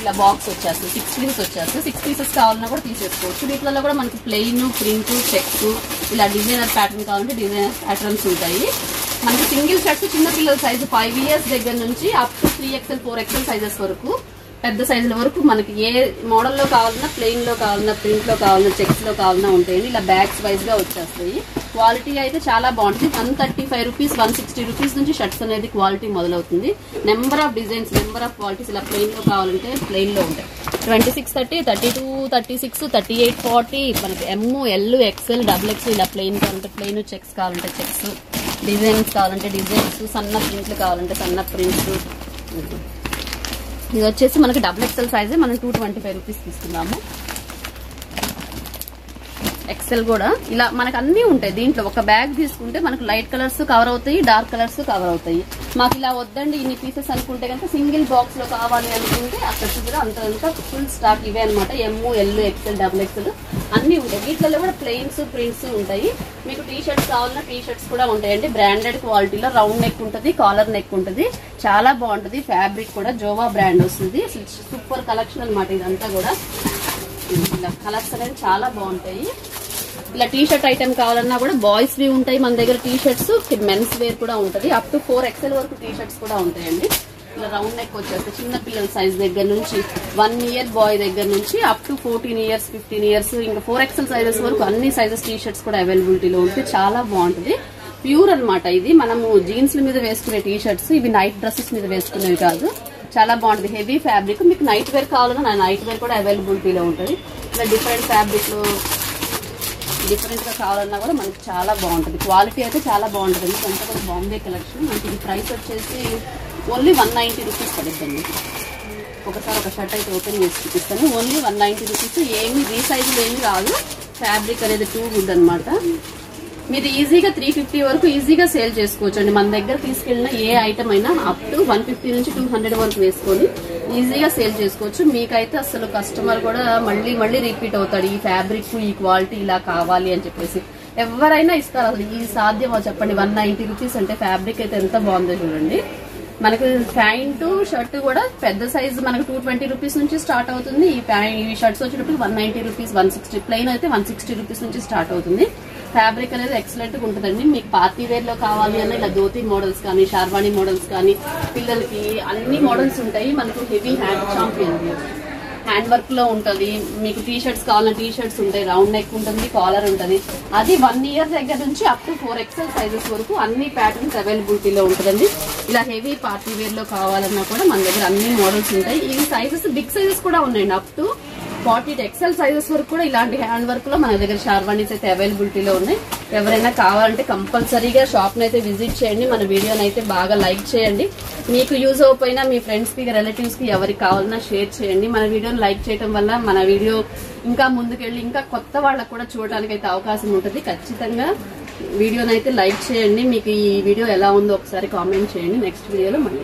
ఇలా బాక్స్ వచ్చేస్తుంది. 6 పీసెస్ వచ్చేస్తాయి. 6 పీసెస్ కావాలన్నా కూడా తీసేసుకోవచ్చు. వీటిలో కూడా మనకి ప్లెయిన్, ప్రింట్, చెక్స్, ఇలా డిజైనర్ ప్యాటర్న్ కావాలంటే డిజైనర్ ప్యాటర్న్స్ ఉంటాయి. మనకి సింగిల్ షర్ట్స్ చిన్న పిల్లల సైజు 5 years దగ్గర నుంచి up to 3XL, 4XL sizes వరకు, పెద్ద సైజుల వరకు మనకి ఏ మోడల్లో కావాలన్నా, ప్లెయిన్ లో కావాలన్నా, ప్రింట్ లో కావాలన్నా, చెక్స్ లో కావాలన్నా ఉంటాయండి. ఇలా బ్యాగ్స్ వైజ్ గా వచ్చేస్తాయి. క్వాలిటీ అయితే చాలా బాగుంటుంది. 135 రూపీస్, 160 రూపీస్ నుంచి షర్ట్స్ అనేది క్వాలిటీ మొదలవుతుంది. Number of designs, number of qualities. ఇలా ప్లెయిన్ లో కావాలంటే ప్లెయిన్ లో ఉంటాయి. 26, 30, 32, 36, 38, 40 మనకి M, L, XL, XXL ఇలా ప్లెయిన్ కావాలంటే ప్లెయిన్, చెక్స్ కావాలంటే చెక్స్, డిజైన్స్ కావాలంటే డిజైన్స్, సన్న ప్రింట్లు కావాలంటే సన్న ప్రింట్స్. ఇది వచ్చేసి మనకి XXL సైజే మనం 225 రూపీస్ తీసుకున్నాము. ఎక్సెల్ కూడా ఇలా మనకు అన్ని ఉంటాయి. దీంట్లో ఒక బ్యాగ్ తీసుకుంటే మనకు లైట్ కలర్స్ కవర్ అవుతాయి, డార్క్ కలర్స్ కవర్ అవుతాయి. మాకు ఇలా వద్దండి ఇన్ని పీసెస్ అనుకుంటే కనుక సింగిల్ బాక్స్ లో కావాలి అనుకుంటే అక్కడ కూడా అంత ఫుల్ స్టాక్ ఇవే అనమాట. M, L, XL, XXL అన్ని ఉంటాయి. వీటిలో కూడా ప్లెయిన్స్, ప్రింట్స్ ఉంటాయి. మీకు టీ షర్ట్స్ కావాలన్నా టీ షర్ట్స్ కూడా ఉంటాయండి. బ్రాండెడ్ క్వాలిటీలో రౌండ్ నెక్ ఉంటుంది, కాలర్ నెక్ ఉంటుంది. చాలా బాగుంటుంది. ఫ్యాబ్రిక్ కూడా జోవా బ్రాండ్ వస్తుంది. సూపర్ కలెక్షన్ అనమాట. ఇదంతా కూడా కలర్స్ అనేది చాలా బాగుంటాయి. ఇలా టీ షర్ట్ ఐటమ్ కావాలన్నా కూడా బాయ్స్ వి ఉంటాయి మన దగ్గర టీ షర్ట్స్. మెన్స్ వేర్ కూడా ఉంటుంది. అప్ టు 4XL వరకు టీ షర్ట్స్ కూడా ఉంటాయండి. ఇలా రౌండ్ నెక్ వచ్చేస్తే చిన్న పిల్లల సైజ్ దగ్గర నుంచి 1 year బాయ్ దగ్గర నుంచి అప్ టు 14 years, 15 years ఇంకా 4XL సైజెస్ వరకు అన్ని సైజెస్ టీ షర్ట్స్ కూడా అవైలబిలిటీలో ఉంటే చాలా బాగుంటుంది. ప్యూర్ అనమాట. ఇది మనము జీన్స్ల మీద వేసుకునే టీ షర్ట్స్. ఇవి నైట్ డ్రెస్సెస్ మీద వేసుకునేవి కాదు. చాలా బాగుంటుంది. Heavy fabric. మీకు నైట్ వేర్ కావాలన్నా నైట్ వేర్ కూడా అవైలబిలిటీలో ఉంటుంది. ఇలా డిఫరెంట్ ఫ్యాబ్రిక్ లో డిఫరెంట్ గా కావాలన్నా కూడా మనకి చాలా బాగుంటుంది. క్వాలిటీ అయితే చాలా బాగుంటుంది. ఇదంతా కూడా బాంబే కలెక్షన్. మనకి ఇది ప్రైస్ వచ్చేసి ఓన్లీ 190 రూపీస్ పడుతుంది. ఒకసారి ఒక షర్ట్ అయితే ఓపెన్ చేసి చూపిస్తాను. Only 190 rupees. ఏమి రీసైజులు ఏమి రాదు. ఫ్యాబ్రిక్ అనేది టూ గుడ్ అనమాట. మీరు ఈజీగా 350 వరకు ఈజీగా సేల్ చేసుకోవచ్చు అండి. మన దగ్గర తీసుకెళ్ళిన ఏ ఐటమ్ అయినా అప్ టు 150 నుంచి 200 వరకు వేసుకొని ఈజీగా సేల్ చేసుకోవచ్చు. మీకైతే అసలు కస్టమర్ కూడా మళ్ళీ మళ్ళీ రిపీట్ అవుతాడు, ఈ ఫ్యాబ్రిక్ ఈ క్వాలిటీ ఇలా కావాలి అని చెప్పేసి. ఎవరైనా ఇస్తారు. అసలు ఈ సాధ్యమో చెప్పండి? 190 రూపీస్ అంటే ఫ్యాబ్రిక్ అయితే ఎంత బాగుందో చూడండి. మనకు ప్యాంటు షర్ట్ కూడా పెద్ద సైజ్ మనకు 220 రూపీస్ నుంచి స్టార్ట్ అవుతుంది. ఈ షర్ట్స్ వచ్చేటప్పుడు 190 రూపీస్, 160 ప్లెయిన్ అయితే 160 రూపీస్ నుంచి స్టార్ట్ అవుతుంది. ఫ్యాబ్రిక్ అనేది ఎక్సలెంట్ గా ఉంటుందండి. మీకు పార్టీ వేర్ లో కావాలి అన్న ఇలా ధోతి మోడల్స్ కానీ, షార్వాణి మోడల్స్ కానీ, పిల్లలకి అన్ని మోడల్స్ ఉంటాయి. మనకు heavy hand champion hand work లో ఉంటది. మీకు టీ షర్ట్స్ కావాలన్నా టీ షర్ట్స్ ఉంటాయి. రౌండ్ నెక్ ఉంటుంది, కాలర్ ఉంటుంది. అది 1 year దగ్గర నుంచి అప్ టు 4XL సైజెస్ వరకు అన్ని ప్యాటర్న్స్ అవైలబిలిటీలో ఉంటుందండి. ఇలా హెవీ పార్టీ వేర్ లో కావాలన్నా కూడా మన దగ్గర అన్ని మోడల్స్ ఉంటాయి. ఈ సైజెస్ బిగ్ సైజెస్ కూడా ఉన్నాయండి. అప్ టు 40XL సైజెస్ వరకు కూడా ఇలాంటి హ్యాండ్ వర్క్ లో మన దగ్గర షార్వాణీస్ అయితే అవైలబిలిటీలో ఉన్నాయి. ఎవరైనా కావాలంటే కంపల్సరీగా షాప్ ని అయితే విజిట్ చేయండి. మన వీడియోని అయితే బాగా లైక్ చేయండి. మీకు యూజ్ అవ్వకపోయినా మీ ఫ్రెండ్స్ కి, రిలేటివ్స్ కి ఎవరికి కావాలన్నా షేర్ చేయండి. మన వీడియోని లైక్ చేయడం వల్ల మన వీడియో ఇంకా ముందుకెళ్ళి ఇంకా కొత్త వాళ్ళకు కూడా చూడడానికి అయితే అవకాశం ఉంటుంది. ఖచ్చితంగా వీడియోని అయితే లైక్ చేయండి. మీకు ఈ వీడియో ఎలా ఉందో ఒకసారి కామెంట్ చేయండి. నెక్స్ట్ వీడియోలో మళ్ళీ